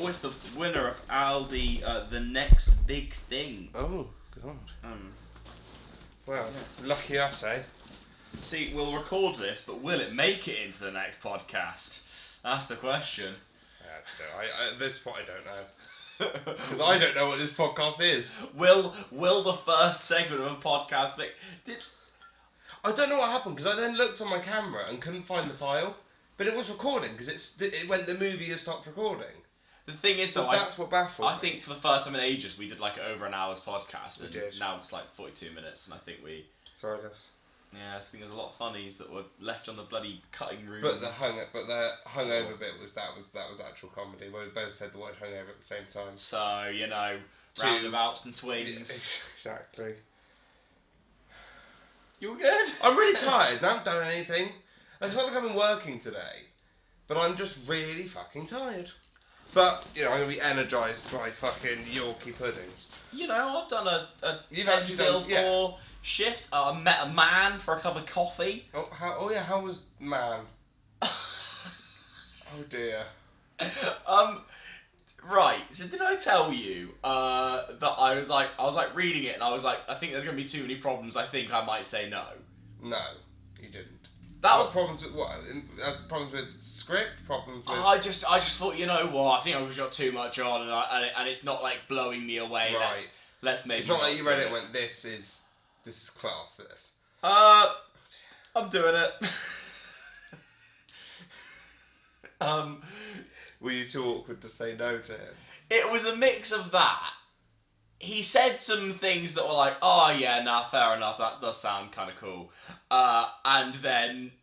always the winner of Aldi, the next big thing. Oh, God. Well, lucky us, eh? See, we'll record this, but will it make it into the next podcast? That's the question. At this point, I don't know. Because I don't know what this podcast is. Will the first segment of a podcast I don't know what happened, because I then looked on my camera and couldn't find the file. But it was recording, because it went, the movie has stopped recording. The thing is, though, that's what baffled me. I think for the first time in ages, we did like over an hour's podcast. We And did. now it's like 42 minutes, and I think we... Sorry, Les. Yeah, I think there's a lot of funnies that were left on the bloody cutting room. But the hungover bit was actual comedy, where we both said the word hungover at the same time. So, you know, roundabouts and swings. Exactly. You all good? I'm really tired. I haven't done anything. It's not like I've been working today, but I'm just really fucking tired. But, you know, I'm going to be energised by fucking Yorkshire puddings. You know, I've done a You've 10 actually till done, yeah. 4 shift. I met a man for a cup of coffee. How was man? Oh dear. Right, so did I tell you that I was like reading it and I was like, I think there's going to be too many problems, I think I might say no. No, you didn't. That was problems with what? That's problems with script. Problems with. I just thought, you know what? I think I've got too much on, and it's not like blowing me away. Right. Let's maybe. It's not like you read it and went, this is class. This. I'm doing it. Were you too awkward to say no to him? It was a mix of that. He said some things that were like, oh yeah, nah, fair enough, that does sound kind of cool. And then,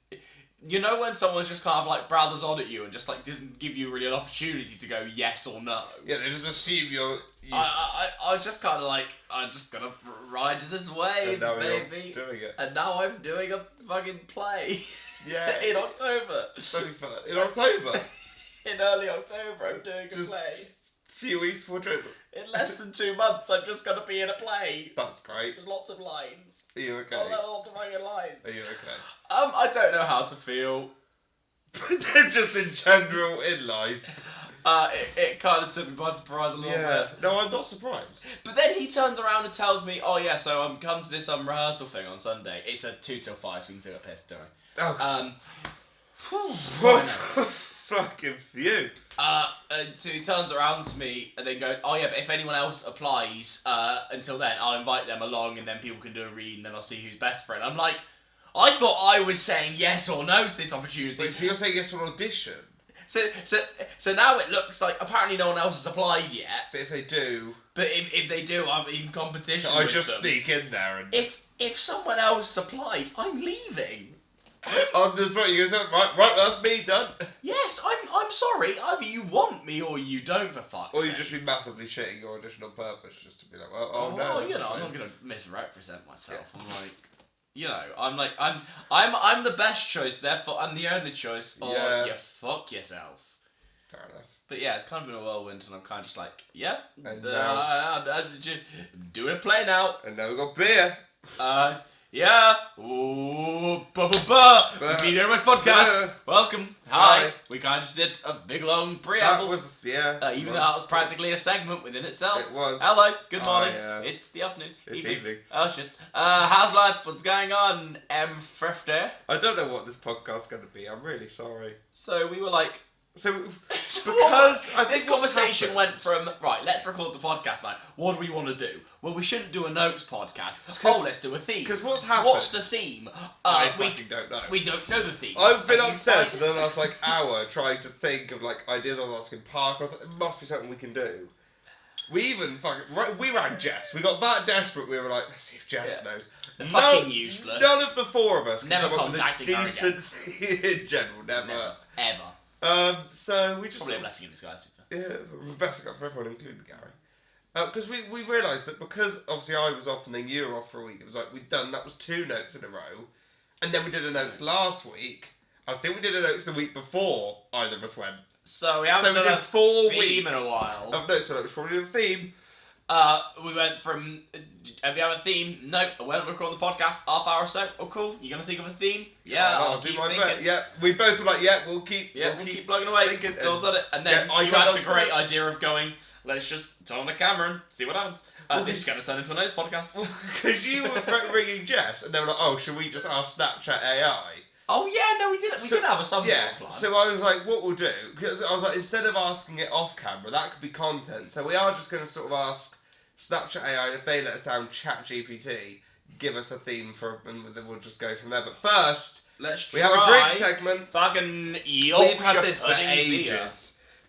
you know when someone's just kind of like brothers on at you and just like doesn't give you really an opportunity to go yes or no. Yeah, they just assume you're... I was just kind of like, I'm just gonna ride this wave, baby. You're doing it. And now I'm doing a fucking play. Yeah. In October. Very fun. In October? In early October, I'm doing a play. Few weeks before Christmas. In less than 2 months, I'm just gonna be in a play. That's great. There's lots of lines. Are you okay? A lot of fucking lines. Are you okay? I don't know how to feel. Just in general in life. It kind of took me by surprise a little bit. No, I'm not surprised. But then he turns around and tells me, oh yeah, so come to this rehearsal thing on Sunday. It's a 2 till 5, so we can still get pissed, don't we? Oh. Fucking few. So he turns around to me and then goes, oh yeah, but if anyone else applies until then, I'll invite them along and then people can do a read and then I'll see who's best for it. I'm like, I thought I was saying yes or no to this opportunity. Wait, so you're saying yes for an audition? So now it looks like apparently no one else has applied yet. But if they do... But if they do, I'm in competition with them. I just sneak in there and... If someone else applied, I'm leaving. On the spot, you go, right, that's me, done. Yes, I'm sorry. Either you want me or you don't, for fuck's sake. Or you just be massively shitting your audition on purpose, just to be like, well, no. You know, I'm not gonna misrepresent myself. Yeah. I'm like, you know, I'm the best choice. Therefore, I'm the only choice. Or you fuck yourself. Fair enough. But yeah, it's kind of been a whirlwind, and I'm kind of just like, yeah, and I'm doing a play now. And now we got beer. Yeah. Ooh, Mediocre podcast. Welcome. Hi. We kind of just did a big long preamble. That was, yeah. Even though that was practically a segment within itself. It was. Hello. Good morning. It's the afternoon. It's evening. Oh shit. How's life? What's going on, M50? I don't know what this podcast's going to be. I'm really sorry. So we were like... because this conversation went from, right, let's record the podcast now. What do we want to do? Well, we shouldn't do a notes podcast. Let's do a theme. Because what's happened? What's the theme? I fucking don't know. We don't know the theme. I've been upstairs for the last hour trying to think of ideas. I was asking Park. I was like, there must be something we can do. We even we rang Jess. We got that desperate. We were like, let's see if Jess knows. Fucking useless. None of the four of us never come contacting up with a decent in general. Never. Ever. So we just probably a blessing in disguise. Yeah, best for everyone, including Gary. Because we realised that because obviously I was off and then you were off for a week. It was like that was 2 notes in a row, and then we did a notes last week. I think we did a notes the week before either of us went. So we haven't done a 4 theme weeks in a while. Of notes, so that was probably the theme. We went from, have you have a theme? No. When we record the podcast, half hour or so. Oh, cool. You gonna think of a theme? Yeah, I'll keep thinking. best. Yeah, we both were like, yeah, we'll keep plugging away. thinking. Bill's done it. And then I you got had the those great first. idea of going, let's just turn on the camera and see what happens. This is going to turn into a nose podcast. Because you were ringing Jess, and they were like, oh, should we just ask Snapchat AI? Oh, yeah, no, we did. We did have a subject plan. So I was like, what we'll do, because I was like, instead of asking it off camera, that could be content. So we are just going to sort of ask Snapchat AI, and if they let us down ChatGPT, give us a theme and then we'll just go from there. But first, let's we have a drink segment. Fucking Yorkshire We've had this for Pudding ages. Beer.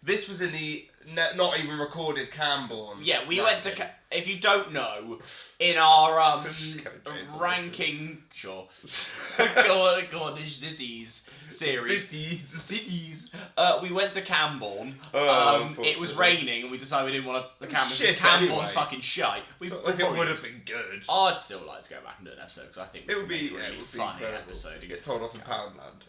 This was in the not even recorded Camborne. Yeah, we went to. If you don't know, in our ranking, sure, Cornish cities series, cities. We went to Camborne. It was raining, and we decided we didn't want the cameras. Camborne's fucking shite. It would have been good. I'd still like to go back and do an episode because I think it would be a really funny episode. You get told off in Poundland.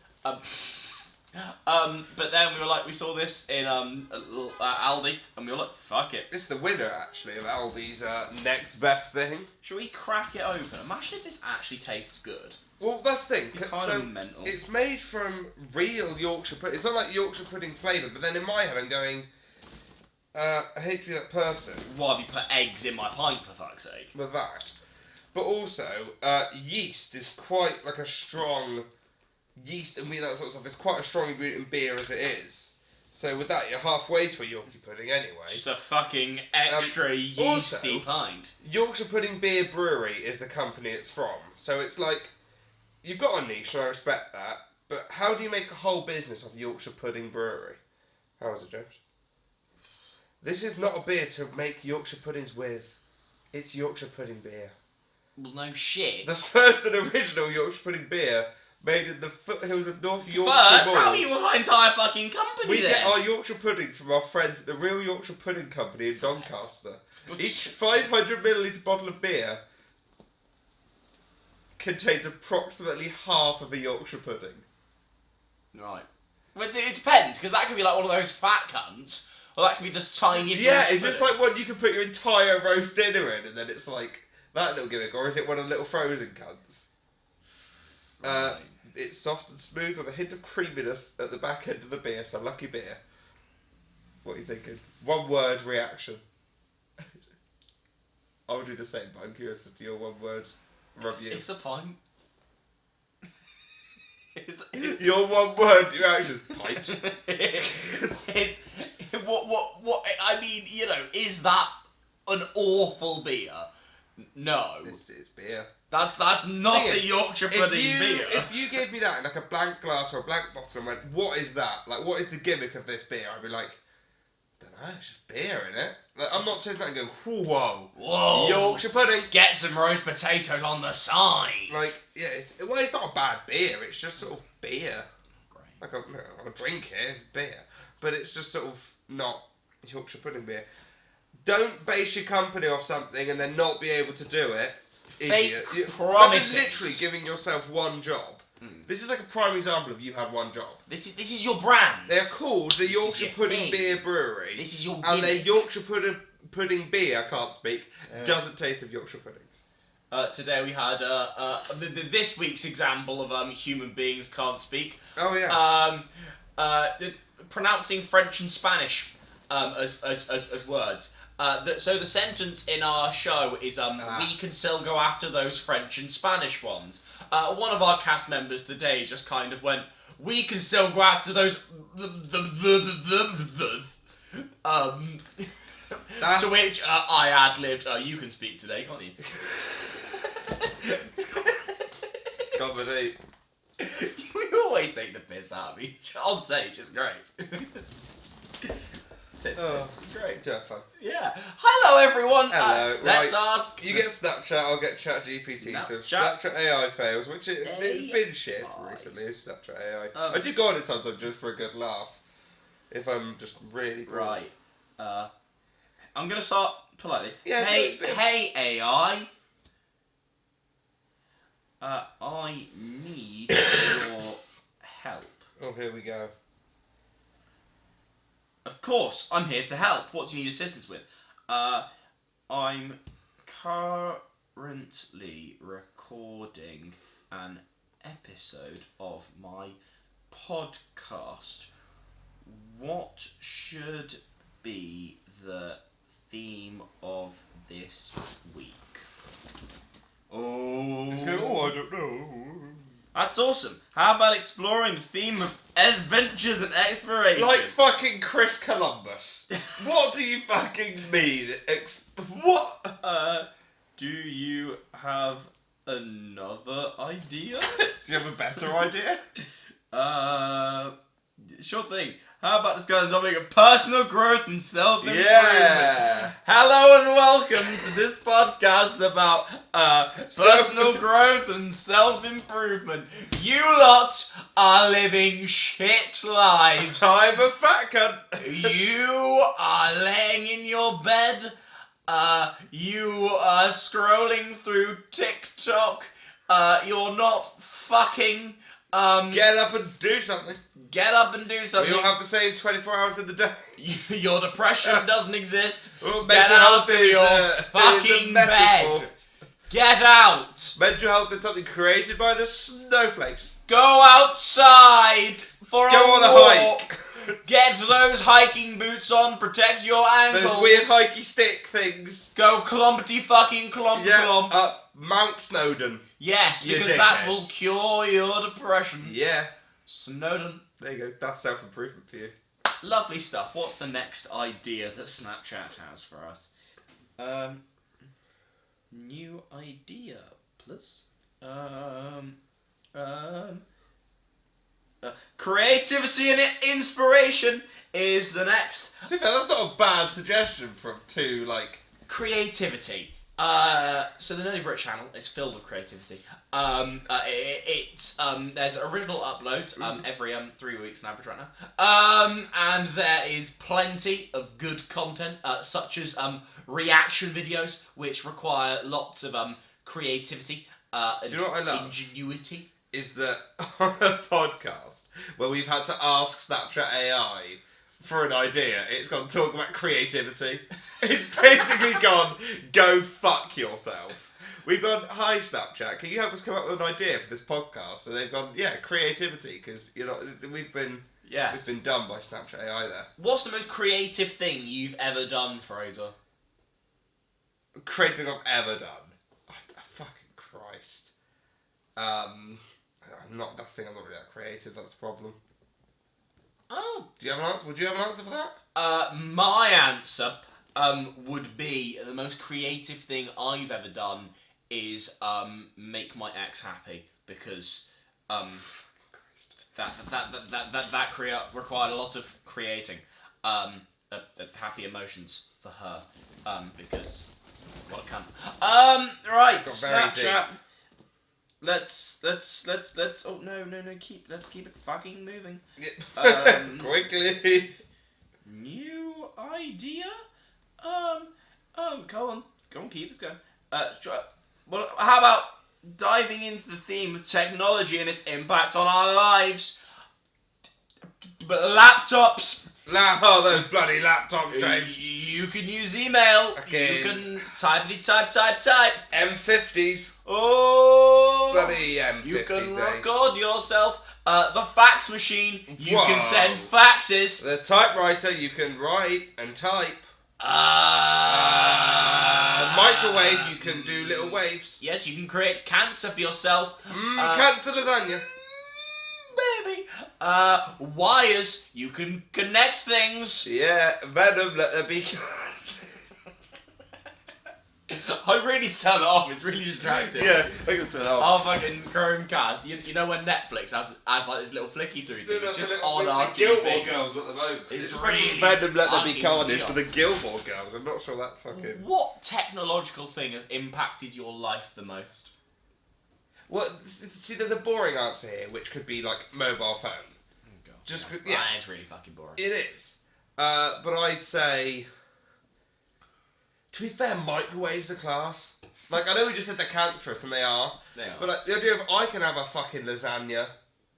But then we saw this in Aldi, and we were like, fuck it. This is the winner, actually, of Aldi's next best thing. Should we crack it open? Imagine if this actually tastes good. Well, that's the thing. Kind of mental. It's made from real Yorkshire pudding. It's not like Yorkshire pudding flavour, but then in my head I'm going, I hate to be that person. Why have you put eggs in my pint, for fuck's sake? With that. But also, yeast is quite like a strong... Yeast and that sort of stuff is quite a strong ingredient in beer as it is. So with that, you're halfway to a Yorkshire pudding anyway. Just a fucking extra yeasty pint. Yorkshire Pudding Beer Brewery is the company it's from. So it's like, you've got a niche and I respect that, but how do you make a whole business of Yorkshire Pudding Brewery? How is it, James? This is not a beer to make Yorkshire puddings with. It's Yorkshire Pudding Beer. Well, no shit. The first and original Yorkshire Pudding Beer made in the foothills of North Yorkshire. First, how are you my entire fucking company We then? get our Yorkshire puddings from our friends at the Real Yorkshire Pudding Company in Doncaster. Each 500ml bottle of beer contains approximately half of a Yorkshire pudding. Right. Well, it depends, because that could be like one of those fat cunts, or that could be this tiny... Yeah, is this like one you can put your entire roast dinner in, and then it's like that little gimmick, or is it one of the little frozen cunts? Right. It's soft and smooth with a hint of creaminess at the back end of the beer, so lucky beer. What are you thinking? One word reaction. I would do the same, but I'm curious as to your one word review. It's a pint. Your one word reaction is pint. It's what I mean, you know, is that an awful beer? No. It's beer. That's not a Yorkshire pudding beer. If you gave me that in like a blank glass or a blank bottle and went, what is that? Like, what is the gimmick of this beer? I'd be like, I don't know, it's just beer, innit? Like, I'm not taking that and going, whoa, Yorkshire pudding. Get some roast potatoes on the side. Like, yeah, it's not a bad beer. It's just sort of beer. Great. Like, I'll drink it, it's beer. But it's just sort of not Yorkshire pudding beer. Don't base your company off something and then not be able to do it. Idiot. Fake promises. That's literally giving yourself one job. This is like a prime example of you had one job. This is your brand. They are called the Yorkshire Pudding Beer Brewery. This is your gimmick. And their Yorkshire Pudding Beer, I can't speak, doesn't taste of Yorkshire puddings. Today we had this week's example of human beings can't speak. Oh yeah. Pronouncing French and Spanish as words. So the sentence in our show is we can still go after those French and Spanish ones. One of our cast members today just kind of went, we can still go after those to which I ad-libbed, you can speak today, can't you? It's comedy. You always take the piss out of me on stage, it's great. It's great. Yeah, fun. Yeah. Hello, everyone. Hello. Let's ask. You get Snapchat, I'll get ChatGPT. So if Snapchat AI fails, which it's been shit recently, is Snapchat AI. I do go on it sometimes just for a good laugh. If I'm just really bored. Right. I'm gonna start politely. Yeah, hey AI. I need your help. Oh, here we go. Of course, I'm here to help. What do you need assistance with? I'm currently recording an episode of my podcast. What should be the theme of this week? Oh, I don't know. That's awesome. How about exploring the theme of adventures and exploration? Like fucking Chris Columbus. What do you fucking mean? What? Do you have another idea? Do you have a better idea? Sure thing. How about this guy's topic of personal growth and self-improvement? Yeah. Hello and welcome to this podcast about personal growth and self-improvement. You lot are living shit lives. I'm a fat cunt. You are laying in your bed. You are scrolling through TikTok. You're not fucking. Get up and do something. Get up and do something. We all have the same 24 hours in the day. Your depression doesn't exist. Well, Get mental out health of is your a fucking metaphor. bed. Get out. Mental health is something created by the snowflakes. Go outside for Go on a walk. hike. Get those hiking boots on. Protect your ankles. Those weird hikey stick things. Go clumpty fucking clomp clomp. Up Mount Snowdon. Yes, You because that dickheads. will cure your depression. Yeah. Snowden. There you go. That's self-improvement for you. Lovely stuff. What's the next idea that Snapchat has for us? New idea, please. Creativity and inspiration is the next. To be fair, that's not a bad suggestion from two, like... Creativity. So the Nerdy Brit channel is filled with creativity. There's original uploads every 3 weeks on average right now. And there is plenty of good content, such as reaction videos, which require lots of creativity and Do you know what I love? ingenuity. Is that on a podcast where we've had to ask Snapchat AI for an idea, it's gone talk about creativity. It's basically gone, go fuck yourself. We've gone, hi Snapchat, can you help us come up with an idea for this podcast? And they've gone, yeah, creativity, because we've been done by Snapchat AI there. What's the most creative thing you've ever done, Fraser? Creative thing I've ever done. Fucking Christ. I'm not really that creative, that's the problem. Oh. Do you have an answer? Would you have an answer for that? My answer would be the most creative thing I've ever done is make my ex happy, because that required a lot of creating happy emotions for her, because well, I can. Right, Snapchat. Let's oh no let's keep it fucking moving. Quickly. New idea? Go on, keep this going. Well, how about diving into the theme of technology and its impact on our lives? But laptops. Those bloody laptops, James. You can use email. Okay. You can type. M50s. Oh. Bloody M50s. You can eh? record yourself. The fax machine. You Whoa. can send faxes. The typewriter, you can write and type. The microwave, you can do little waves. Yes, you can create cancer for yourself. Cancer lasagna. Baby. Wires, you can connect things. Yeah, Venom, let there be. I really turn it off, it's really distracting. Yeah, I can turn it off. Our fucking Chromecast. You know when Netflix has like this little flicky through thing? It's just on our the Gilmore TV. Girls at the moment. It's just really Venom, let there be fucking carnage weird. for the Gilmore Girls. I'm not sure that's fucking... What technological thing has impacted your life the most? Well, see, there's a boring answer here, which could be like mobile phone. Oh God. Just Yeah, it's really fucking boring. It is. But I'd say, to be fair, microwaves are class. Like, I know we just said they're cancerous, and they are. They are. But like, the idea of I can have a fucking lasagna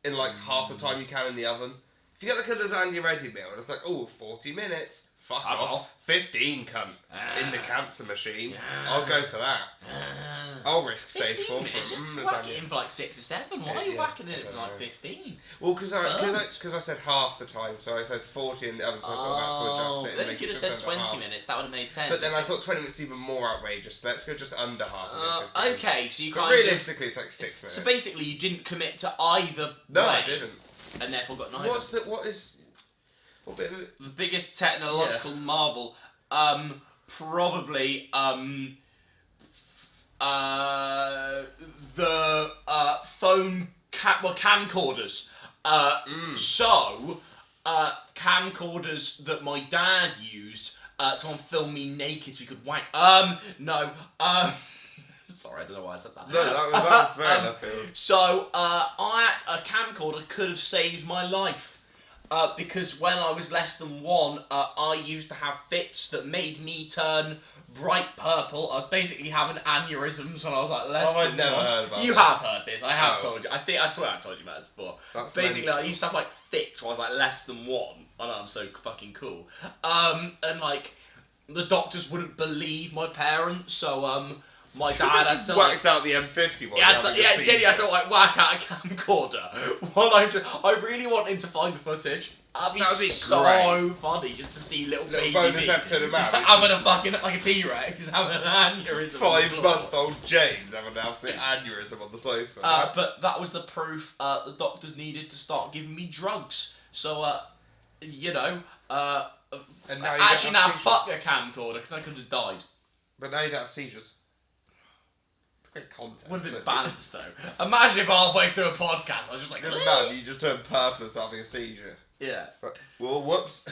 in like half the time you can in the oven. If you get like a lasagna ready meal, and it's like, oh, 40 minutes, Fuck off. 15, cunt. In the cancer machine. I'll go for that. I'll risk stage 4 for whack it in for like 6 or 7. Why are you whacking it for like 15? Well, because I said half the time, so I said 40 and the other time I thought about to adjust it. Then if you'd have said 20 minutes, that would have made sense. But then I thought 20 minutes is even more outrageous, so let's go just under half. Okay, so you but realistically, it's like 6 minutes. So basically, you didn't commit to either No, way, I didn't. and therefore got neither. What bit of it? The biggest technological marvel? Probably, the phone camcorders. So, camcorders that my dad used to film me naked so we could wank. No. Sorry, I don't know why I said that. No, that was very left field. So, a camcorder could have saved my life. Because when I was less than 1, I used to have fits that made me turn bright purple. I was basically having aneurysms when I was like less than 1. I've never heard about You this. have heard this. I have told you. I swear I've told you about this before. That's basically, mental. I used to have like fits when I was like less than 1. I know, I'm so fucking cool. And like, the doctors wouldn't believe my parents, so my dad had to whacked out the M50 one. Jenny had to like whack out a camcorder. I really want him to find the footage. That'd be so great. funny just to see little Little baby bonus me episode of just Matt. having a fucking like a T-Rex, just having an aneurysm. 5-month-old James having an absolute aneurysm on the sofa. But that was the proof the doctors needed to start giving me drugs. So you know, and now actually fuck a camcorder because I could have just died. But now you don't have seizures. Great content. Would have been balanced though. Imagine if halfway through a podcast I was just like, Doesn't matter, you just turn purple as having a seizure. yeah. But, well, whoops.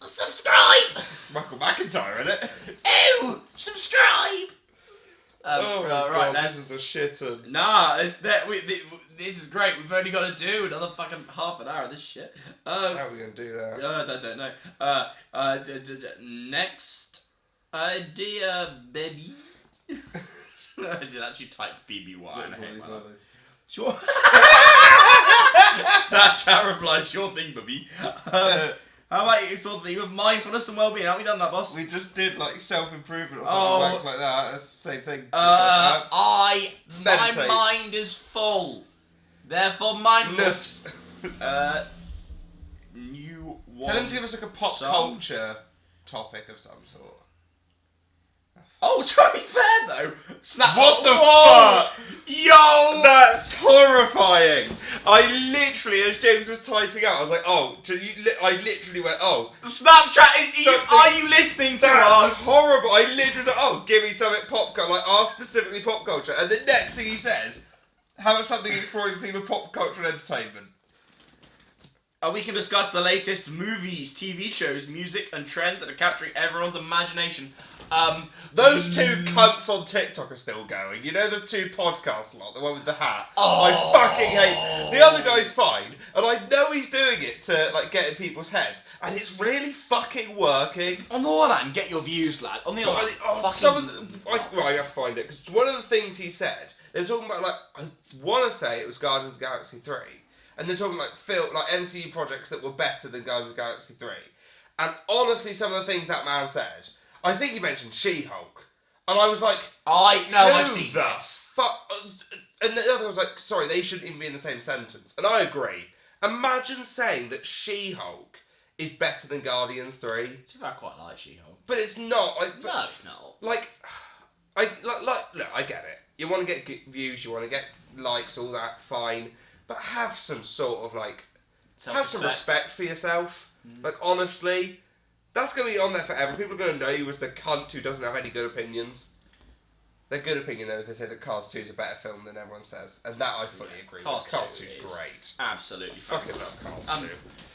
Subscribe! Michael McIntyre, isn't it? Oh, subscribe! Oh my right, god, this is a shitter. Nah, this is great. We've only got to do another fucking half an hour of this shit. How are we going to do that? I don't know. Next idea, baby. I did actually type BBY. That's really funny. Sure. That chat replies, sure thing, baby. How about you sort of thing with mindfulness and well-being? Haven't we done that, boss? We just did like self-improvement or something like that. That's the same thing. My Meditate. mind is full. Therefore, mindfulness. New one. Tell him to give us like a pop culture topic of some sort. Oh, to be fair though, snap. What the fuck? Yo! That's horrifying. I literally, as James was typing out, I was like, oh, I literally went, oh. Snapchat, are you listening to That's us? horrible. I literally was like, oh, give me something pop culture, like ask specifically pop culture. And the next thing he says, how about something exploring the theme of pop culture and entertainment? We can discuss the latest movies, TV shows, music, and trends that are capturing everyone's imagination. Those two cunts on TikTok are still going. You know the two podcast lot, the one with the hat? Oh. I fucking hate. The other guy's fine, and I know he's doing it to like get in people's heads, and it's really fucking working. On the one hand, get your views, lad. On the other hand, I have to find it, because one of the things he said, they were talking about, like, I want to say it was Guardians of the Galaxy 3, and they're talking like MCU projects that were better than Guardians of the Galaxy 3. And honestly, some of the things that man said, I think he mentioned She-Hulk, and I was like, I've seen this. Fuck. And the other was like, sorry, they shouldn't even be in the same sentence. And I agree. Imagine saying that She-Hulk is better than Guardians 3. I quite like She-Hulk. But it's not. No, it's not. Like, look, I get it. You want to get views, you want to get likes, all that, fine. But have some sort of, like, have some respect for yourself. Like, honestly, that's going to be on there forever. People are going to know you as the cunt who doesn't have any good opinions. Their good opinion, though, is they say that Cars 2 is a better film than everyone says. And that I fully agree with. Cars 2 is great. Absolutely. I fucking love Cars 2.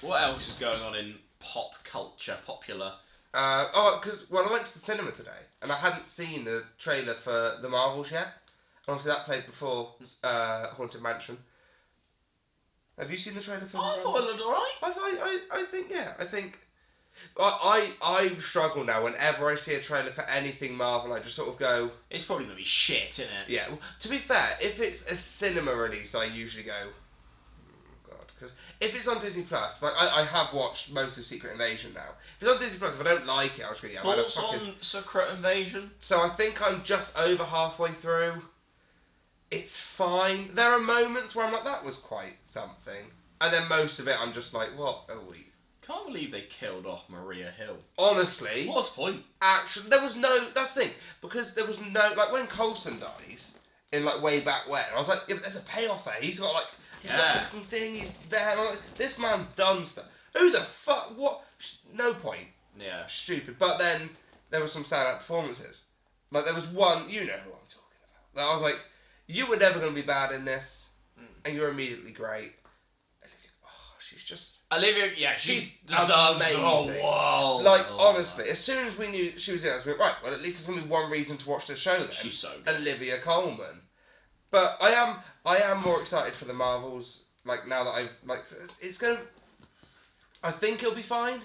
What else is going on in pop culture, popular? Because, I went to the cinema today, and I hadn't seen the trailer for The Marvels yet. And obviously that played before Haunted Mansion. Have you seen the trailer for The Marvels? I thought it looked alright. I think I struggle now whenever I see a trailer for anything Marvel. I just sort of go, it's probably gonna be shit, isn't it? yeah. Well, to be fair, if it's a cinema release, I usually go, oh, God. Because if it's on Disney Plus, like I have watched most of Secret Invasion now. If it's on Disney Plus, if I don't like it, I'll just go, yeah, I'm Thoughts on Secret Invasion? So I think I'm just over halfway through. It's fine. There are moments where I'm like, that was quite something. And then most of it, I'm just like, what are we? Can't believe they killed off Maria Hill. Honestly. What's the point? Actually, there was no... That's the thing. Because there was no... Like, when Coulson dies, in, like, way back when, I was like, yeah, but there's a payoff there. He's got, like... He's got a fucking thing. He's there. And I'm like, this man's done stuff. Who the fuck? What? No point. Yeah. Stupid. But then, there were some standout performances. Like, there was one... You know who I'm talking about. That I was like, you were never going to be bad in this. And you're immediately great. Olivia, she's just... Olivia, yeah, she deserves amazing. the whole world. Like, honestly, as soon as we knew she was in it, I was like, right, well, at least there's going to be one reason to watch the show then. She's so good. Olivia Colman. But I am more excited for the Marvels, like, now that I've, like, it's going to... I think it'll be fine.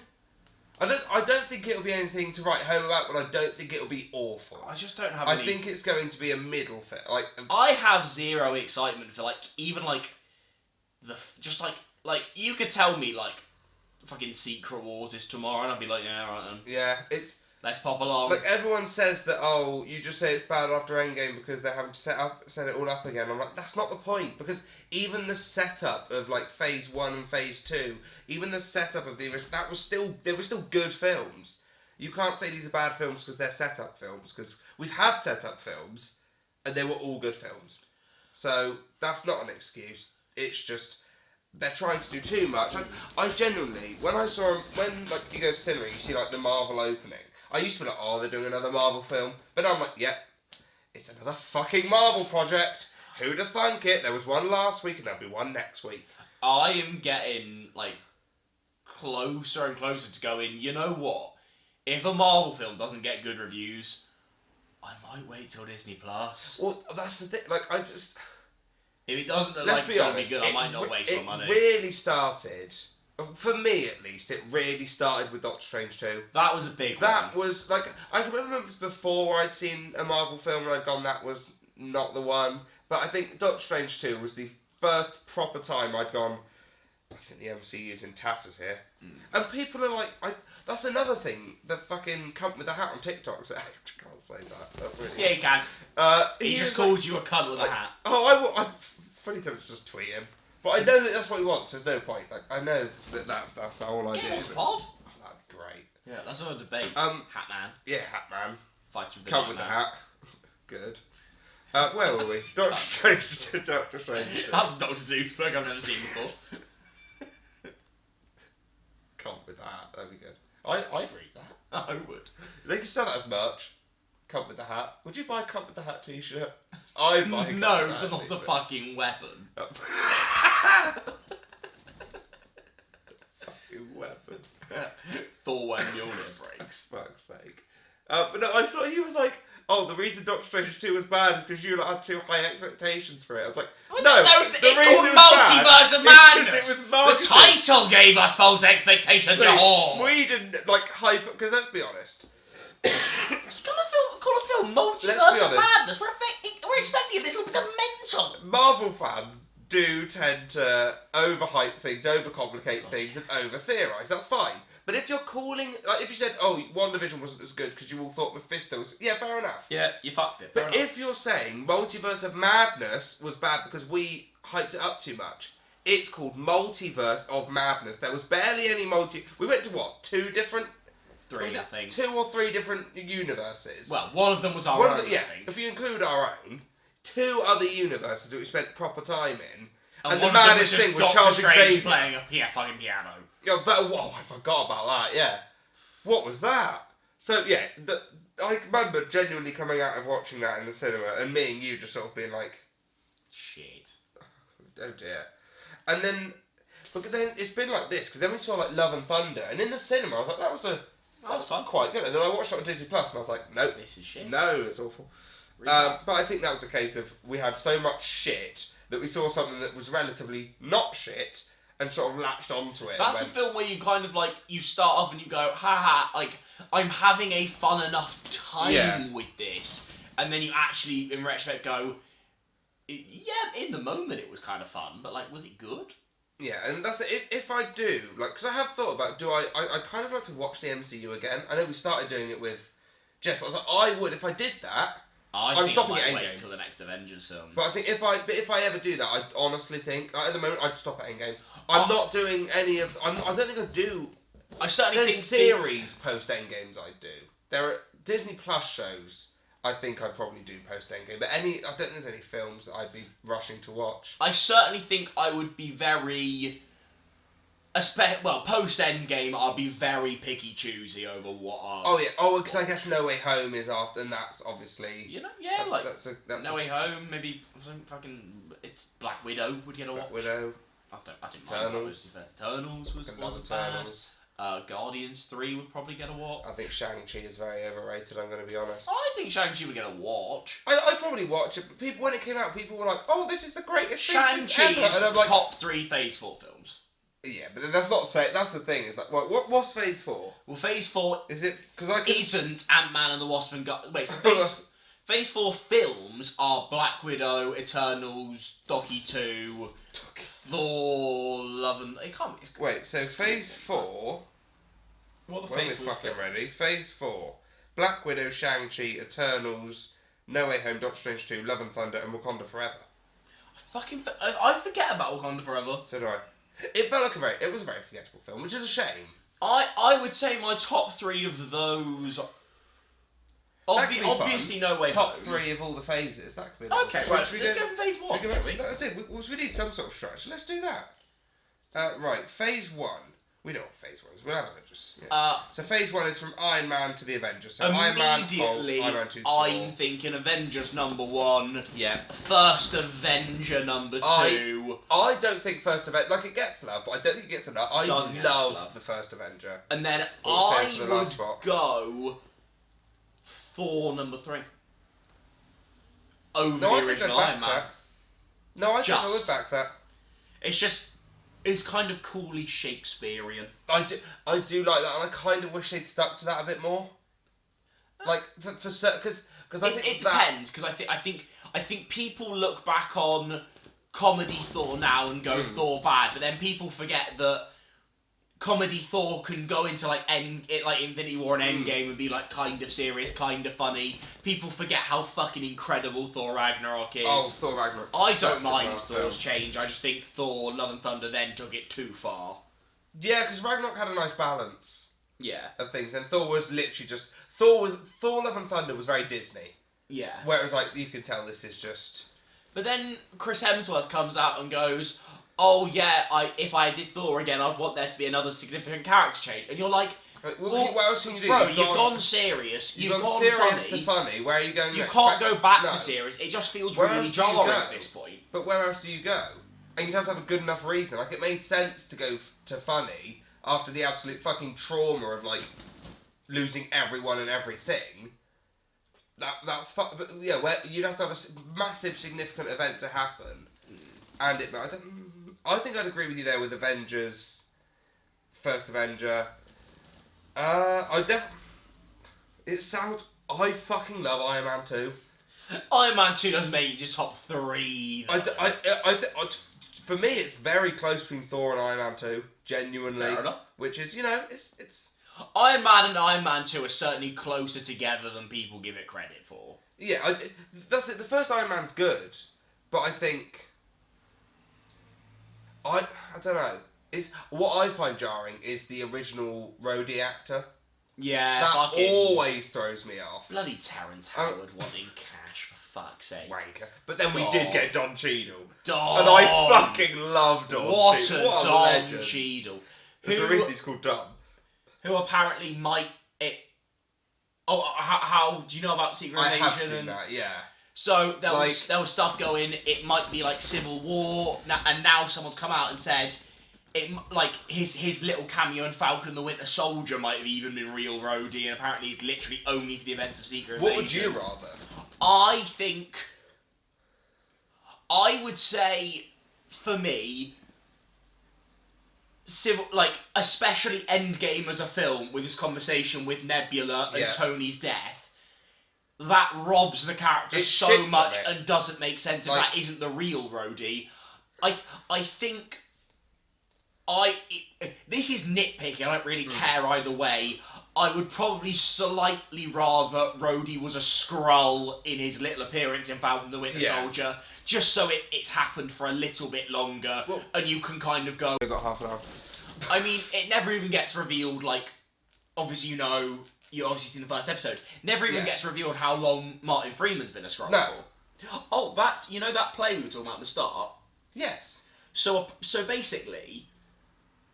I don't think it'll be anything to write home about, but I don't think it'll be awful. I just don't have I think it's going to be a middle fit. Like, I have zero excitement for, like, even, like, just, like, you could tell me, like, fucking Secret Wars is tomorrow, and I'd be like, yeah, alright then. Yeah, Let's pop along. like, everyone says that, oh, you just say it's bad after Endgame because they're having to set it all up again. I'm like, that's not the point, because even the setup of, like, Phase 1 and Phase 2, even the setup of the original, they were still good films. You can't say these are bad films because they're setup films, because we've had setup films, and they were all good films. So, that's not an excuse. It's just... They're trying to do too much. I genuinely, when like, you go to cinema, you see, like, the Marvel opening, I used to be like, oh, they're doing another Marvel film. But now I'm like, yep, it's another fucking Marvel project. Who'd have thunk it? There was one last week and there'll be one next week. I am getting, like, closer and closer to going, you know what? If a Marvel film doesn't get good reviews, I might wait till Disney Plus. Well, that's the thing. Like, I just... If it doesn't look Let's like be it's going to be honest, good, I might not waste my money. It really started, for me at least, it really started with Doctor Strange 2. That was a big one. That was, like, I can remember before I'd seen a Marvel film and I'd gone, that was not the one. But I think Doctor Strange 2 was the first proper time I'd gone, I think the MCU's in tatters here. And people are like, that's another thing, the fucking cunt with the hat on TikTok. So, I can't say that. That's really yeah, you can. He just called you a cunt with a hat. Oh, I'm fully tempted to just tweet him. But I know that that's what he wants, there's no point. Like, I know that that's all I do. Get on the pod. Oh, that'd be great. Yeah, that's another debate. Hat man. Yeah, Hat Man. Fight with the Cunt with the hat. Good. Where were we? Doctor Strange to Doctor Strange. That's Dr. Zeus book I've never seen before. Cunt with the hat, that'd be good. I'd read that. I would. They can sell that as merch. Cunt with the hat. Would you buy a Cunt with the hat t-shirt? I'd buy a No, Cunt with it's the hat not a t-shirt. fucking weapon. Fucking weapon. Thor when Mjolnir breaks. Fuck's sake. But no, I saw he was like, oh, the reason Doctor Strange 2 was bad is because you like, had too high expectations for it. I was like, no, it's called Multiverse of Madness. It was marketing. The title gave us false expectations, y'all. We didn't like hype, because let's be honest. Call a film Multiverse Let's be of honest. Madness. We're expecting a little bit of mental. Marvel fans do tend to overhype things, overcomplicate things, and over-theorise. That's fine. But if you're calling... Like, if you said, oh, WandaVision wasn't as good because you all thought Mephisto was... Yeah, fair enough. Yeah, you fucked it. But if you're saying Multiverse of Madness was bad because we hyped it up too much, it's called Multiverse of Madness. There was barely any We went to what? Three, I think. 2 or 3 different universes. Well, one of them was our One own, of the, yeah, I think. if you include our own, 2 other universes that we spent proper time in, and the one of them maddest thing was Doctor Charles Strange Xavier. playing a fucking piano. Yeah, whoa, I forgot about that, yeah. What was that? So, yeah, I remember genuinely coming out of watching that in the cinema, and me and you just sort of being like... Shit. Oh dear. And then... But then it's been like this, because then we saw like Love and Thunder, and in the cinema I was like, that was fun. quite good. And then I watched it on Disney Plus, and I was like, nope. This is shit. No, it's awful. Really But I think that was a case of we had so much shit that we saw something that was relatively not shit and sort of latched onto it. That's a film where you kind of like, you start off and you go, haha, like, I'm having a fun enough time with this. And then you actually, in retrospect, go, yeah, in the moment it was kind of fun, but like, was it good? Yeah, and that's it. If I do, like, because I have thought about, I'd kind of like to watch the MCU again. I know we started doing it with Jess, but I was like, I would, if I did that, I I'm think stopping I at might wait Endgame. till the next Avengers film. But I think if I ever do that, I honestly think, at the moment, I'd stop at Endgame. I'm not doing any of, I don't think I'd do, I certainly there's think series post-Endgames I'd do. There are Disney Plus shows I think I'd probably do post-Endgame, but I don't think there's any films that I'd be rushing to watch. I certainly think I would be very... post-Endgame, I'll be very picky-choosy over what are... Oh, yeah. Oh, because I guess No Way Home is after, and that's obviously... You know, yeah, that's No Way Home, maybe some fucking... It's Black Widow would get a watch. Black Widow. I didn't mind Eternals. that. Eternals wasn't bad. Eternals. Guardians 3 would probably get a watch. I think Shang-Chi is very overrated, I'm going to be honest. I think Shang-Chi would get a watch. I'd probably watch it, but people, when it came out, people were like, oh, this is the greatest thing since Shang-Chi ever. is And I'm like, top 3 Phase 4 films. yeah, but that's not say. That's the thing. Is like, what's Phase 4? Well, Phase 4 Is it because I can... isn't Ant-Man and the Wasp and... Wait, so Oh, Phase 4 films are Black Widow, Eternals, Doki 2, Thor, Love and... It can't be... Wait, so Phase 4... What are the When we're Phase 4 fucking films? ready. Phase 4. Black Widow, Shang-Chi, Eternals, No Way Home, Doctor Strange 2, Love and Thunder, and Wakanda Forever. I forget about Wakanda Forever. So do I. It felt like it was a very forgettable film, which is a shame. I would say my top 3 of those... That could be fun. Obviously, No Way Top Home. 3 of all the phases. That could be. Okay, right. Let's go from Phase 1. shall we? That's it. We need some sort of structure. Let's do that. Right, Phase 1. We know what Phase 1 is. We'll have Avengers. Yeah. So Phase 1 is from Iron Man to the Avengers. So Iron Man, Hulk, Iron Man 2, 4. I'm thinking Avengers number 1. Yeah. First Avenger number 2. I don't think First Avenger... Like, it gets love, but I don't think it gets enough. I Doesn't get love love. the First Avenger. And then Also I for the last would spot. go Thor number 3. Over No, I the think I'd original back Iron Man. that. No, I think I would Just. back that. It's just... It's kind of coolly Shakespearean. I do like that, and I kind of wish they'd stuck to that a bit more. Like because I think It that depends, because I think people look back on comedy Thor now and go Thor bad, but then people forget that comedy Thor can go into like Infinity War and Endgame and be like kind of serious, kind of funny. People forget how fucking incredible Thor Ragnarok is. Oh, Thor Ragnarok. I such don't a mind class Thor's film. change. I just think Thor Love and Thunder then took it too far. Yeah, because Ragnarok had a nice balance Yeah. of things, and Thor was literally just Thor Love and Thunder was very Disney. Yeah. Whereas like you can tell this is just. But then Chris Hemsworth comes out and goes, oh yeah, if I did Thor again, I'd want there to be another significant character change. And you're like, What else can you do? bro, you've gone serious, You've gone serious funny. to funny. Where are you going You next? can't go back No. to serious. It just feels Where really else do you jarring go? at this point. But where else do you go? And you'd have to have a good enough reason. Like, it made sense to go to funny after the absolute fucking trauma of, like, losing everyone and everything. That's fun. But, yeah, where you'd have to have a massive, significant event to happen. And I think I'd agree with you there with Avengers, First Avenger. It sounds... I fucking love Iron Man 2. Iron Man 2 doesn't make it your top 3. For me, it's very close between Thor and Iron Man 2, genuinely. Fair enough. Which is, you know, it's... Iron Man and Iron Man 2 are certainly closer together than people give it credit for. Yeah, that's it. The first Iron Man's good, but I think... I don't know. What I find jarring is the original Rhodey actor. Yeah, That fucking... always throws me off. Bloody Terrence Howard wanting cash, for fuck's sake. Wanker. But then we Dog. did get Don Cheadle. Dom! And I fucking love Don What Cheadle. a Don legend. Cheadle. There's a reason he's called Dom. Who apparently might... how do you know about Secret I Invasion? have seen that, yeah. So there was stuff going. It might be like Civil War, and now someone's come out and said, his little cameo in Falcon and the Winter Soldier might have even been real Rhodey, and apparently he's literally only for the events of Secret Invasion. What would you rather? I think I would say, for me, especially Endgame as a film with his conversation with Nebula and Tony's death. That robs the character so much and doesn't make sense if that isn't the real Rhodey. I think This is nitpicking, I don't really care either way. I would probably slightly rather Rhodey was a Skrull in his little appearance in Falcon the Winter Soldier, just so it's happened for a little bit longer, and you can kind of go... We've got half an hour. I mean, it never even gets revealed, like, obviously you obviously seen the first episode, never even gets revealed how long Martin Freeman's been a Skrull for. Oh, that's, that play we were talking about at the start? Yes. So basically,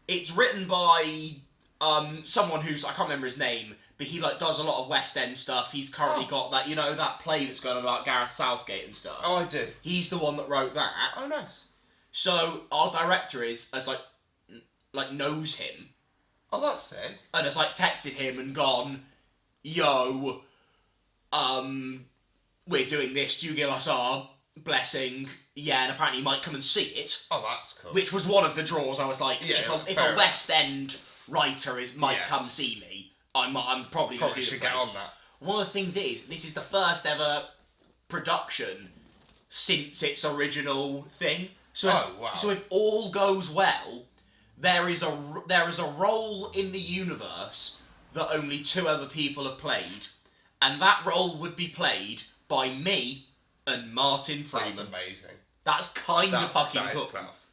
it's written by... someone who's, I can't remember his name, but he does a lot of West End stuff. He's currently got that, that play that's going on about Gareth Southgate and stuff. Oh, I do. He's the one that wrote that. Oh, nice. So our director knows him. Oh, that's sick. And has texted him and gone, yo, we're doing this. Do you give us our blessing? Yeah, and apparently he might come and see it. Oh, that's cool. Which was one of the draws. I was like, if a West End writer might come see me, I'm probably going to do should get on that. One of the things is, this is the first ever production since its original thing. So so if all goes well, there is a role in the universe that only 2 other people have played, and that role would be played by me and Martin Freeman. That's amazing. That's kind of fucking cool. That is class.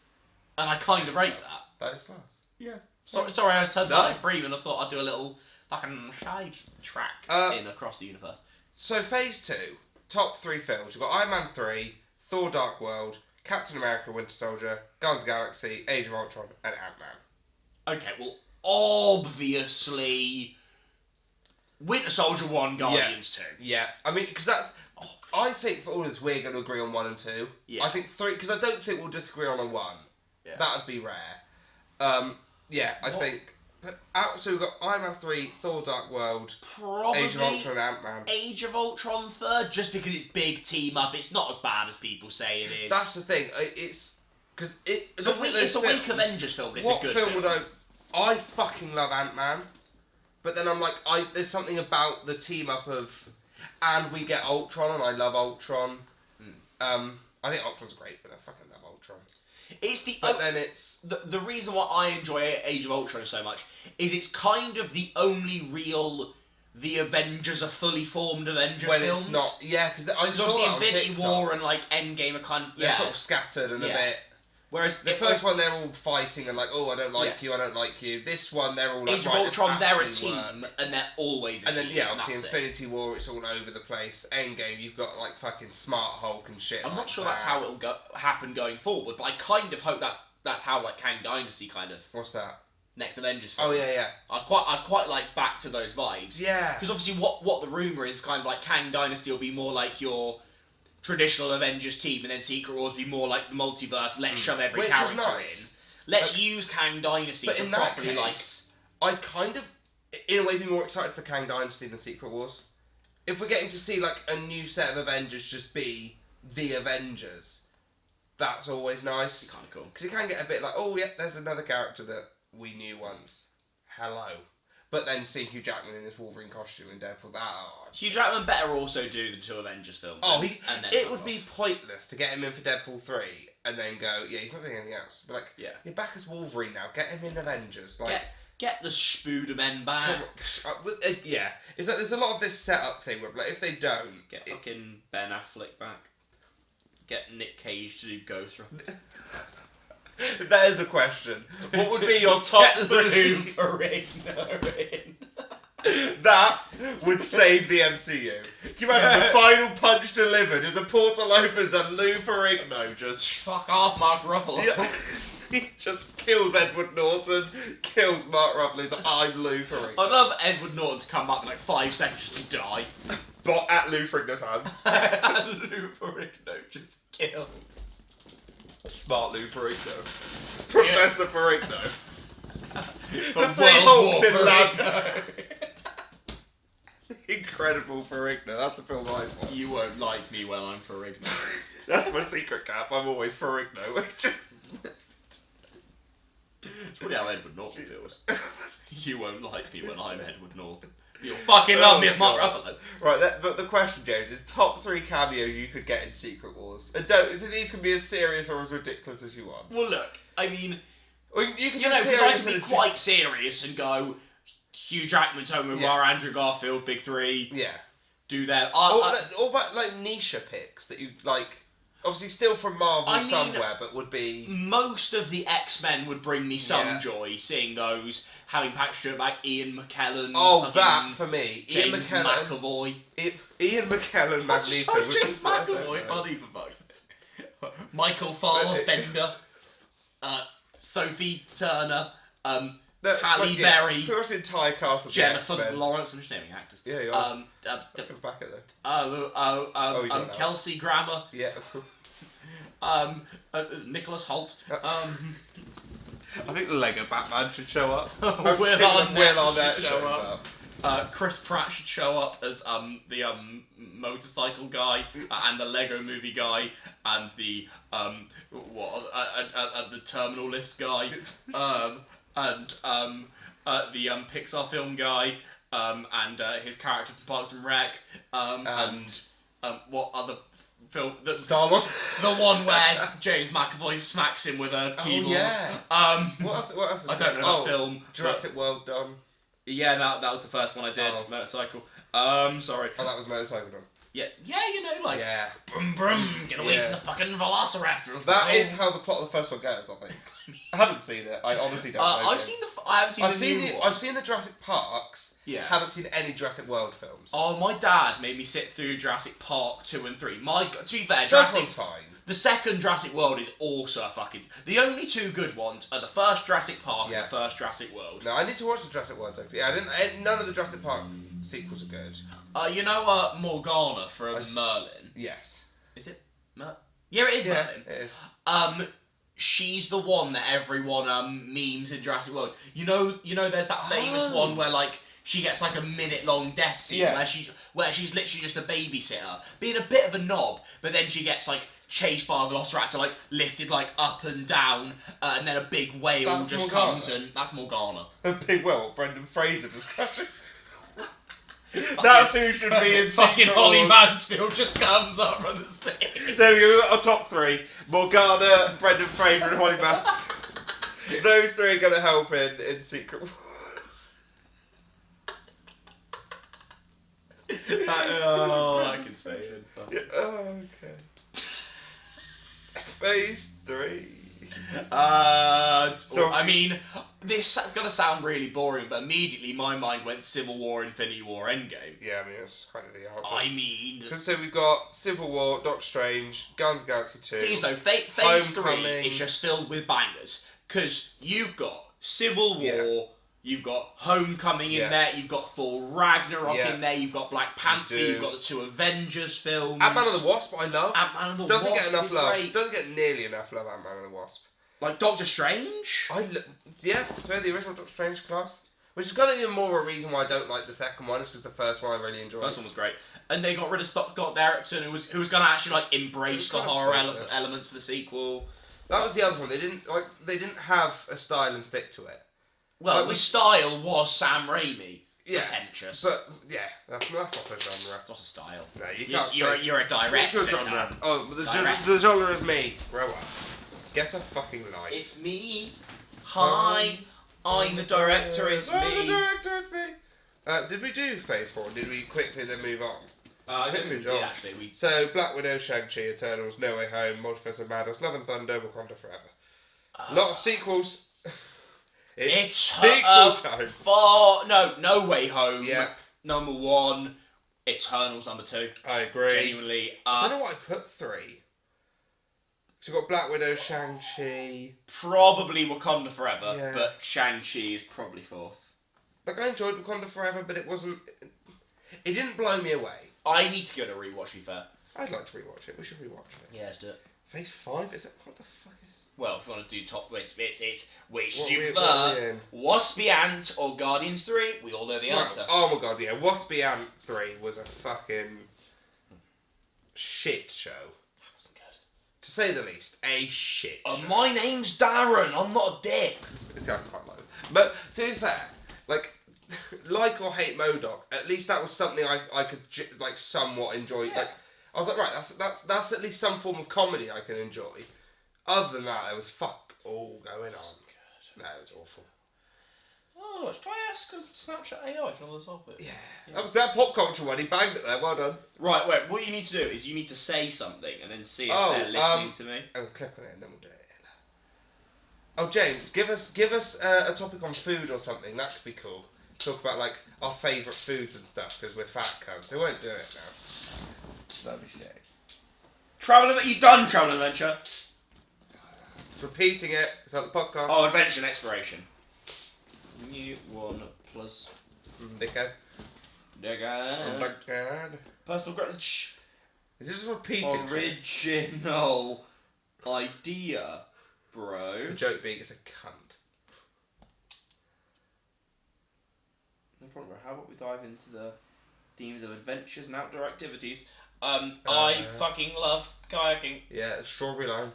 And I kind of rate that. That is class. Yeah. Sorry, I was Martin Freeman. I thought I'd do a little fucking side track in across the universe. So Phase 2, top 3 films. We've got Iron Man 3, Thor: Dark World, Captain America: Winter Soldier, Guardians of the Galaxy, Age of Ultron, and Ant-Man. Okay, well, obviously, Winter Soldier 1, Guardians 2. Yeah, I mean, because that's... I think for all this, we're going to agree on 1 and 2. Yeah. I think 3, because I don't think we'll disagree on a 1. Yeah. That would be rare. I think... So we've got Iron Man 3, Thor: Dark World, probably Age of Ultron, and Ant-Man. Age of Ultron 3rd, just because it's big team up. It's not as bad as people say it is. That's the thing. It's... Because it's a weak Avengers film, but it's a good film. What film would I fucking love Ant-Man, but then I'm like, there's something about the team up of... And we get Ultron, and I love Ultron. I think Ultron's great, but I fucking love Ultron. Then it's... The reason why I enjoy Age of Ultron so much is it's kind of the only real... The Avengers are fully formed Avengers films. When it's not... Yeah, because I saw obviously that on Infinity TikTok. War and Endgame are kind of... They're sort of scattered and a bit... Whereas the first one, they're all fighting and I don't like you, I don't like you. This one, they're all like... Age of Ultron, they're a team, and they're always a team. And then, obviously Infinity War, it's all over the place. Endgame, you've got, fucking Smart Hulk and shit. I'm not sure that's how it'll happen going forward, but I kind of hope that's how, Kang Dynasty kind of... What's that? Next Avengers film. Oh, yeah. I'd quite like back to those vibes. Yeah. Because obviously what the rumour is kind of Kang Dynasty will be more like your... traditional Avengers team, and then Secret Wars be more like the multiverse. Let's shove every character in. Let's use Kang Dynasty to properly I'd kind of, in a way, be more excited for Kang Dynasty than Secret Wars. If we're getting to see a new set of Avengers just be the Avengers, that's always nice. Kind of cool. Because it can get a bit there's another character that we knew once. Hello. But then seeing Hugh Jackman in his Wolverine costume in Deadpool, Hugh Jackman better also do the 2 Avengers films. It would be pointless to get him in for Deadpool 3 and then go, he's not doing anything else. But you're back as Wolverine now. Get him in Avengers. Get the Spoodermen back. It's there's a lot of this setup thing where if they don't, get fucking Ben Affleck back. Get Nick Cage to do Ghost Rider. That is a question. What would be your top 3? That would save the MCU. Can you imagine the final punch delivered as the portal opens and Lou Ferrigno just... Fuck off, Mark Ruffalo. He just kills Edward Norton, kills Mark Ruffalo. He's like, I'm Lou Ferrigno. I'd love Edward Norton to come up in 5 seconds to die. But at Lou Ferrigno's hands. And Lou Ferrigno just kills. Smart Lou Ferrigno. Professor Ferrigno. The 3 Hulks Hulks in London. Incredible Ferrigno. That's a film I want. You won't like me when I'm Ferrigno. That's my secret cap. I'm always Ferrigno. It's really how Edward Norton feels. You won't like me when I'm Edward Norton. You'll fucking love me if Mark Ruffalo. Right, but the question, James, is top 3 cameos you could get in Secret Wars. And these can be as serious or as ridiculous as you want. Well, look, I mean, Or you can You know, just because see I how can be it's quite serious and go, Hugh Jackman, Tobey Maguire, Andrew Garfield, big three. Yeah. Do that. Or about like niche picks that you like. Obviously, still from Marvel somewhere, but would be most of the X-Men would bring me some joy seeing those. Having Patrick Stewart back, Ian McKellen. Oh, that for me, James Ian McKellen, McAvoy. Ian McKellen, Magneto. Sorry, James McAvoy, buddy, for fuck's sake. Michael Fassbender, Sophie Turner, Halle Berry, pretty much the entire cast of Jennifer X-Men. Lawrence. I'm just naming actors. Yeah, you are. Look at the back at them. Kelsey Grammer. Yeah. Nicholas Hoult. I think the Lego Batman should show up. Will Arnett should show up. Chris Pratt should show up as the motorcycle guy and the Lego movie guy and the the terminal list guy and the Pixar film guy and his character from Parks and Rec and what other film? Star-Lord. The one where James McAvoy smacks him with a keyboard. Yeah. What else? I don't know that film. Jurassic World done. Yeah, that was the first one I did. Motorcycle. Sorry. Oh, that was Motorcycle done. Yeah, you know, like brum brum, get away from the fucking Velociraptor. That is how the plot of the first one goes, I think. I haven't seen it. I honestly don't know. I haven't seen the new one. I've seen the Jurassic Parks. Yeah. Haven't seen any Jurassic World films. Oh, my dad made me sit through Jurassic Park 2 and 3. To be fair, First one's fine. The second Jurassic World is also a fucking... The only two good ones are the first Jurassic Park and the first Jurassic World. No, I need to watch the Jurassic World actually. Yeah, none of the Jurassic Park sequels are good. You know Morgana from Merlin? Yes. Is it Merlin? Yeah, it is Merlin. It is. She's the one that everyone memes in Jurassic World. You know, there's that famous one where like she gets like a minute-long death scene where she's literally just a babysitter, being a bit of a knob, but then she gets like chased by a velociraptor, like lifted like up and down, and then a big whale comes and that's Morgana. A big whale. Brendan Fraser discussion. That's who should be in fucking Holly Mansfield just comes up from the sea. There we go, we've got our top three. Morgana, Brendan Fraser and Holly Mansfield. Those three are going to help in Secret Wars. I can say it. Okay. Phase 3. I mean, this is going to sound really boring, but immediately my mind went Civil War, Infinity War, Endgame. Yeah, I mean, that's kind of the answer. I mean... Because so we've got Civil War, Doctor Strange, Guardians of the Galaxy 2... Things though, Phase 3 is just filled with bangers. Because you've got Civil War, you've got Homecoming in there, you've got Thor Ragnarok in there, you've got Black Panther, you've got the 2 Avengers films. Ant-Man and the Wasp, I love. Ant-Man and the Wasp Wasp get enough is love. great. Doesn't get nearly enough love, Ant-Man and the Wasp. Like Doctor Strange? So the original Doctor Strange class. Which is kind of even more a reason why I don't like the second one, is because the first one I really enjoyed. The first one was great. And they got rid of Scott Derrickson, who was going to actually like embrace the horror elements for the sequel. That was the other one. They didn't have a style and stick to it. Well, the style was Sam Raimi. Pretentious. But that's not a genre. It's not a style. No, you can't. You're a director. What's your genre? Oh, the genre is me. Grow up. Get a fucking life. It's me. Hi. I'm the director. It's me. The director. It's me. Did we do Phase 4? Did we quickly then move on? I think we did actually. So Black Widow, Shang-Chi, Eternals, No Way Home, Multiverse of Madness, Love and Thunder, Wakanda Forever. A lot of sequels. It's sequel time. No Way Home. Yeah. Number 1. Eternals number 2. I agree. Genuinely. I don't know what I put 3. So we've got Black Widow, Shang-Chi. Probably Wakanda Forever, but Shang-Chi is probably 4th. Like, I enjoyed Wakanda Forever, but it wasn't... It didn't blow me away. I need to go to rewatch, to be fair. I'd like to rewatch it. We should rewatch it. Yeah, let's do it. Phase 5? Is it? What the fuck is... Well, if you want to do top list bits, it's which do you prefer, Waspy Ant or Guardians 3? We all know the answer. Oh my god, yeah. Waspy Ant 3 was a fucking shit show. That wasn't good. To say the least, a shit show. My name's Darren, I'm not a dick. It's quite low. But, to be fair, like or hate MODOK, at least that was something I could, somewhat enjoy. Yeah. I was like, right, that's at least some form of comedy I can enjoy. Other than that, there was fuck all going on. No, it's awful. Oh, let's try ask Snapchat AI for another topic. Yeah. That was that pop culture one. He banged it there. Well done. Right, wait. What you need to do is you need to say something and then see if they're listening to me. I'll click on it and then we'll do it. Oh, James, give us a topic on food or something. That could be cool. Talk about like our favourite foods and stuff because we're fat cunts. They won't do it now. That'd be sick. You've done travel adventure. It's repeating it. It's like the podcast. Oh, adventure and exploration. New 1 plus. Dickhead. Dickhead. Personal growth. Is it just repeating? Original idea, bro. The joke being it's a cunt. No problem, bro. How about we dive into the themes of adventures and outdoor activities? I fucking love kayaking. Yeah, strawberry line.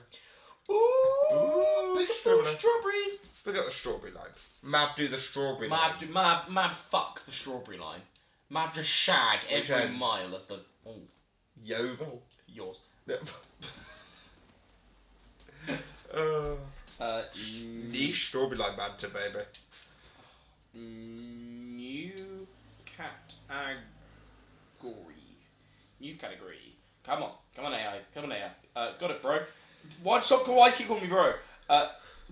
Ooh, big strawberries. We got the strawberry line. Mab do the strawberry line. Mab fuck the strawberry line. Mab just shag Which every end? mile of the... Oh, Yeovil. yours. Niche strawberry line banter, baby. New category. New category. Come on AI. Got it, bro. Why do you keep calling me bro?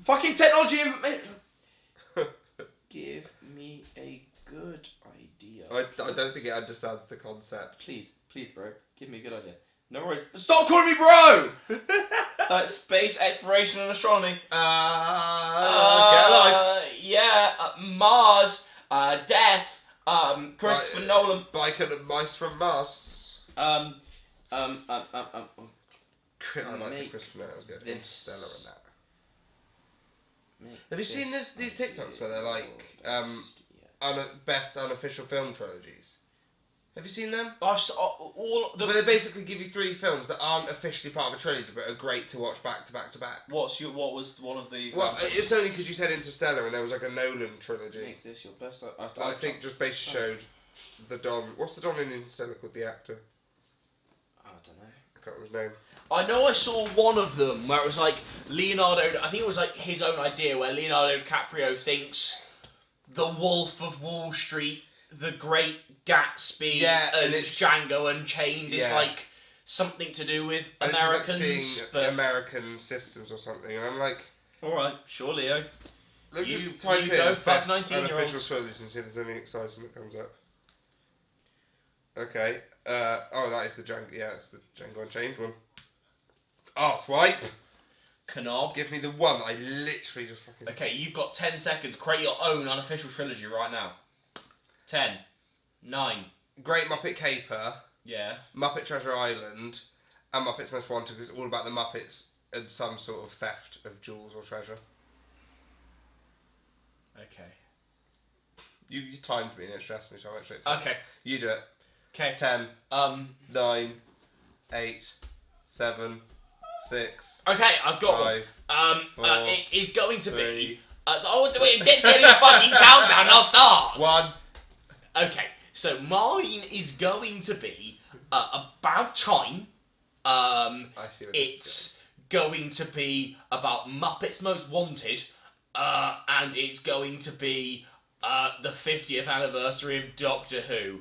Fucking technology information. Give me a good idea. I don't think it understands the concept. Please, bro. Give me a good idea. No worries. Stop calling me bro! Space exploration and astronomy. Get a life. Yeah, Mars, death, Christopher Right, Nolan. Biker and mice from Mars. Oh, I like make the Christopher Nolan. Good. this- Interstellar and that. Make Have you seen these TikToks where they're like best unofficial film trilogies? Have you seen them? I've all the. Where they basically give you 3 films that aren't officially part of a trilogy but are great to watch back to back to back. What was one of the? Well, it's only because you said Interstellar and there was like a Nolan trilogy. Make this your best. I think just basically showed the Don. What's the Don in Interstellar called? The actor. I don't know. I can't remember his name. I know I saw one of them where it was like Leonardo. I think it was like his own idea where Leonardo DiCaprio thinks The Wolf of Wall Street, The Great Gatsby, and it's Django Unchained is like something to do with and Americans. It's just like seeing American systems or something, and I'm like, all right, sure, Leo. let me You just type in go fuck best 19-year-olds. unofficial trilogies and see if there's anything exciting that comes up. Okay. That is the Django. Yeah, it's the Django Unchained one. Swipe. Knob. Give me the one that I literally just fucking. Okay, you've got 10 seconds. Create your own unofficial trilogy right now. 10, 9. Great Muppet Caper, Yeah. Muppet Treasure Island, and Muppets Most Wanted. It's all about the Muppets and some sort of theft of jewels or treasure. Okay. You timed me and it stressed me, so I went straight to it. Okay. You do it. Okay. 10, 9, 8, 7, 6. Okay, I've got 5, one. 4, It is going to 3. be. Wait, get to the fucking countdown. I'll start. 1. Okay, so mine is going to be about time. I see what It's going to be about Muppets Most Wanted, and it's going to be the 50th anniversary of Doctor Who,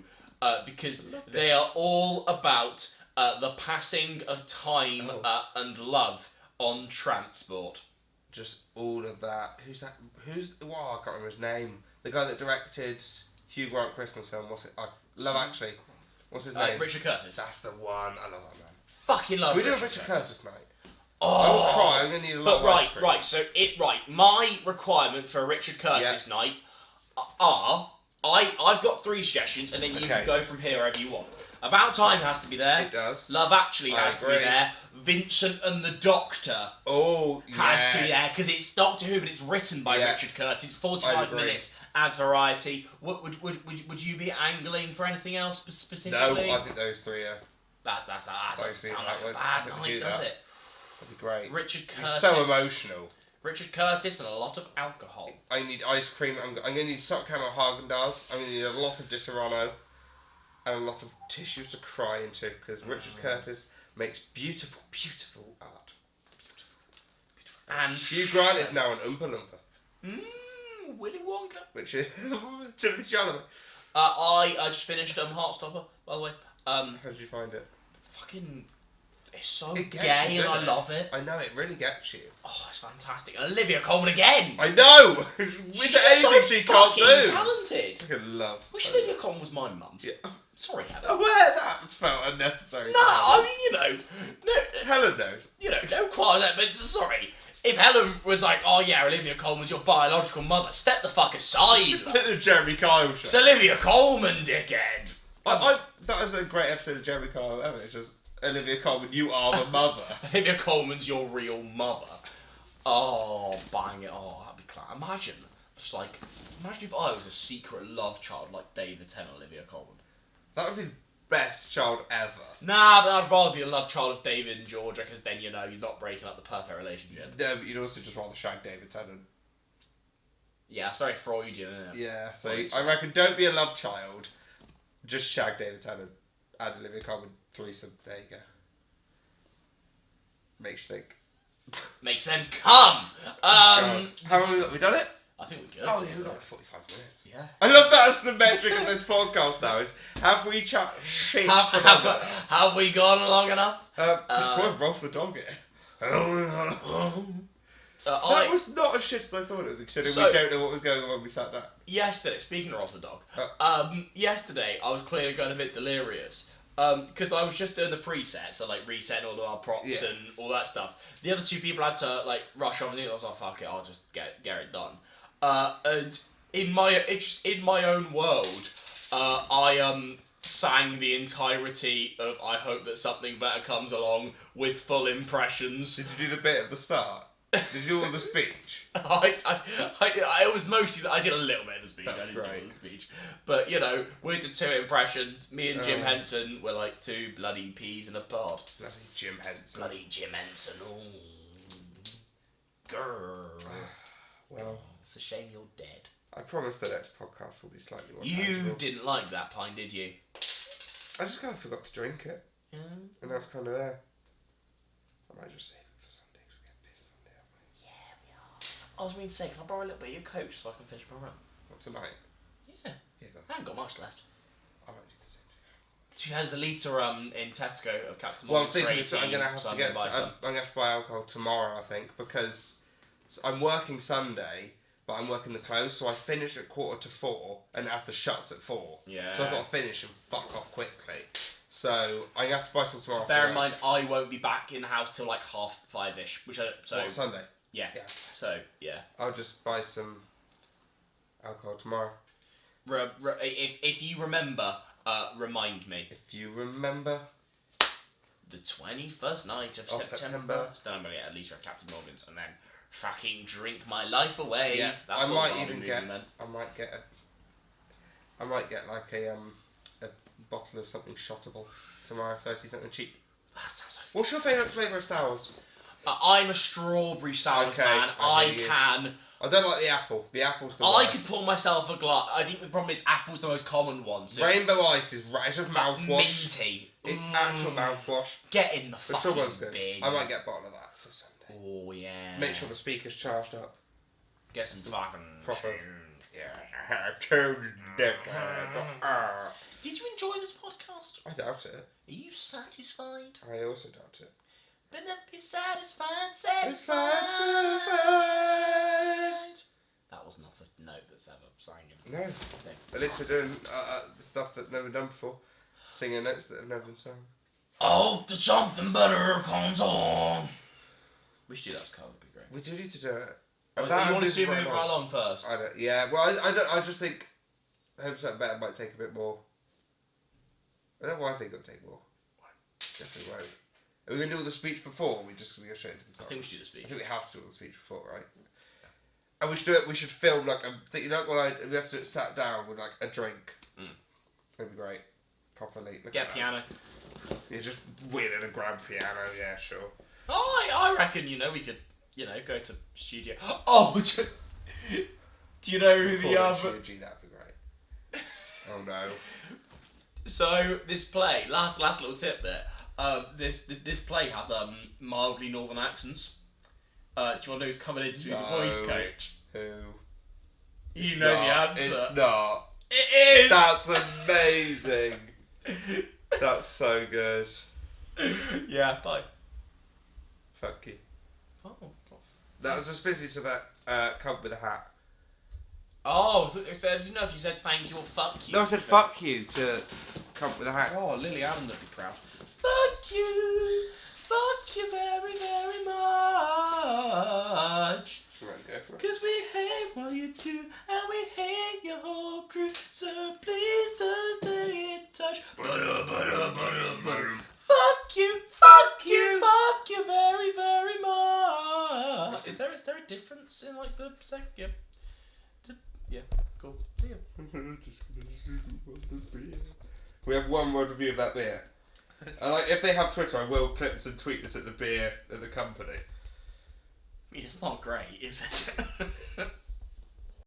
because they are all about the passing of time and love on transport. Just all of that. Who's that? I can't remember his name. The guy that directed Hugh Grant Christmas film. What's it? Love Actually. What's his name? Richard Curtis. That's the one. I love that man. Fucking love. Can we do a Richard Richard Curtis. Curtis night? Oh, I will cry. I'm gonna need a lot of ice cream. My requirements for a Richard Curtis night are I've got 3 suggestions, and then you can go from here wherever you want. About Time has to be there. It does. Love Actually has to be agree. there. Vincent and the Doctor has to be there because it's Doctor Who, but it's written by Richard Curtis. 45 minutes adds variety. Would you be angling for anything else specifically? No, I think those 3 are. That doesn't sound like a bad I think we night, do does that. it? That'd be great. Richard Curtis. It's so emotional. Richard Curtis and a lot of alcohol. I need ice cream. I'm going to need salt caramel Haagen-Dazs. I'm going to need a lot of Di Serrano. And a lot of tissues to cry into. Because Richard Curtis makes beautiful, beautiful art. Beautiful. And Hugh Grant is now an Oompa Loompa. Willy Wonka. which is Timothy Chalamet. I just finished Heartstopper, by the way. How did you find it? Fucking, it's so It gets gay you, and I doesn't love it. I know, it really gets you. Oh, it's fantastic. And Olivia Colman again. I know! She's With just so anything she can't fucking do. talented. I can love. Wish Olivia Colman was my mum. Yeah. Sorry, Helen. Aware that felt unnecessary. No, I mean, no, Helen knows. don't quite that, but sorry. If Helen was like, oh yeah, Olivia Colman's your biological mother, step the fuck aside. It's like the Jeremy Kyle show. It's Olivia Colman, dickhead. That was a great episode of Jeremy Kyle ever. It's just Olivia Colman, you are the mother. Olivia Colman's your real mother. Oh, bang it. Oh, that'd be class. Imagine if I was a secret love child like David Tennant and Olivia Colman. That would be the best child ever. Nah, but I'd rather be a love child of David and Georgia, because then, you're not breaking up the perfect relationship. No, but you'd also just rather shag David Tennant. Yeah, it's very Freudian, isn't it? Yeah, so I reckon don't be a love child. Just shag David Tennant and Olivia Colman threesome. There you go. Makes you think. Makes them come! God. How long have we got? We done it? I think we're good. Oh yeah, we've got like 45 minutes. Yeah. I love that as the metric of this podcast now is have we chat shit for long enough? Have we gone long enough? We've Rolf the dog here. That was not as shit as I thought it would be, considering we don't know what was going on when we sat down. Yesterday, speaking of the dog, yesterday I was clearly going a bit delirious. Because I was just doing the presets, so like resetting all of our props and all that stuff. The other two people had to like rush off, and I was like, "Fuck it, I'll just get it done." And in my own world, I sang the entirety of "I Hope That Something Better Comes Along" with full impressions. Did you do the bit at the start? Did you do all the speech? I was mostly, I did a little bit of the speech. That's I didn't do great. all the speech, but with the two impressions, me and Jim Henson were like two bloody peas in a pod. Bloody Jim Henson. Bloody Jim Henson. Oh, grrr. Well, it's a shame you're dead. I promise the next podcast will be slightly more You tangible. didn't like that pint, did you? I just kind of forgot to drink it, Yeah. and that's kind of there. I might just save it for Sunday because we get pissed Sunday, aren't we? Yeah, we are. I was going to say, can I borrow a little bit of your coat just so I can finish my run? Not tonight. Yeah. Yeah, I haven't got much left. I might do the same. There's a litre in Tesco of Captain Well, I'm Morgan's thinking for I'm going to 18, have so to I'm get. gonna buy some. I'm going to have to buy alcohol tomorrow, I think, because I'm working Sunday, but I'm working the close, so I finish at 3:45, and as the shuts at 4. Yeah. So I've got to finish and fuck off quickly. So I'm going to have to buy some tomorrow. Bear in mind, I won't be back in the house till like 5:30ish, which I so What, Sunday? yeah. Yeah. So yeah. I'll just buy some alcohol tomorrow. If you remember, remind me. If you remember. The 21st night of September. So then I'm gonna get a litre of Captain Morgan's and then fucking drink my life away. Yeah, That's I what might the even movie get. meant. I might get like a bottle of something shottable tomorrow if I see something cheap. That sounds like. What's your favourite flavour of sours? I'm a strawberry sour Okay, man. I hear you. I don't like the apple. The apple's the I worst. could pour myself a glass. I think the problem is apple's the most common one. So Rainbow ice is right. It's just mouthwash. minty. It's actual mouthwash. Get in the The fucking strawberry's good. bin. I might get a bottle of that for Sunday. Oh yeah. Make sure the speaker's charged up. Get some fucking Proper. tunes. Yeah. Tune dick. Did you enjoy this podcast? I doubt it. Are you satisfied? I also doubt it. But never be satisfied. That was not a note that's ever sang in. No. At least we're doing the stuff that never done before. Singing notes that have never been sung. I hope that something better comes along. We should do that as cover, would be great. We do need to do it. You want to do Moving Right Along first? I don't. Yeah. Well, I don't. I just think. Hope Something Better might take a bit more. I don't know why I think it'll take more. Definitely won't. Are we going to do all the speech before, or are we just going to go straight into the song? I think we should do the speech. I think we have to do all the speech before, right? And we should do it. We should film like we have to sat down with like a drink. That'd be great. Properly. Get piano. Yeah, just win at a grand piano. Yeah, sure. Oh, I reckon we could go to studio. Oh, do you know who the that'd be great. Oh no. So this play, last little tip there. This play has mildly northern accents. Do you want to know who's coming in to be the voice coach? Who? You know the answer. It's not. It is! That's amazing. That's so good. Yeah, bye. Fuck you. Oh, God. That was especially to that cunt with a hat. Oh, I didn't know if you said thank you or fuck you. No, I said fuck you to cunt with a hat. Oh, Lily Allen would be proud. Fuck you very, very much. Right, go for it. Cause we hate what you do, and we hate your whole crew, so please do stay in touch. Fuck you very, very much. Is there a difference in like the second? Yeah. Yeah, cool. See ya. We have one word review of that beer. And like, if they have Twitter, I will clip this and tweet this at the beer at the company. I mean, it's not great, is it?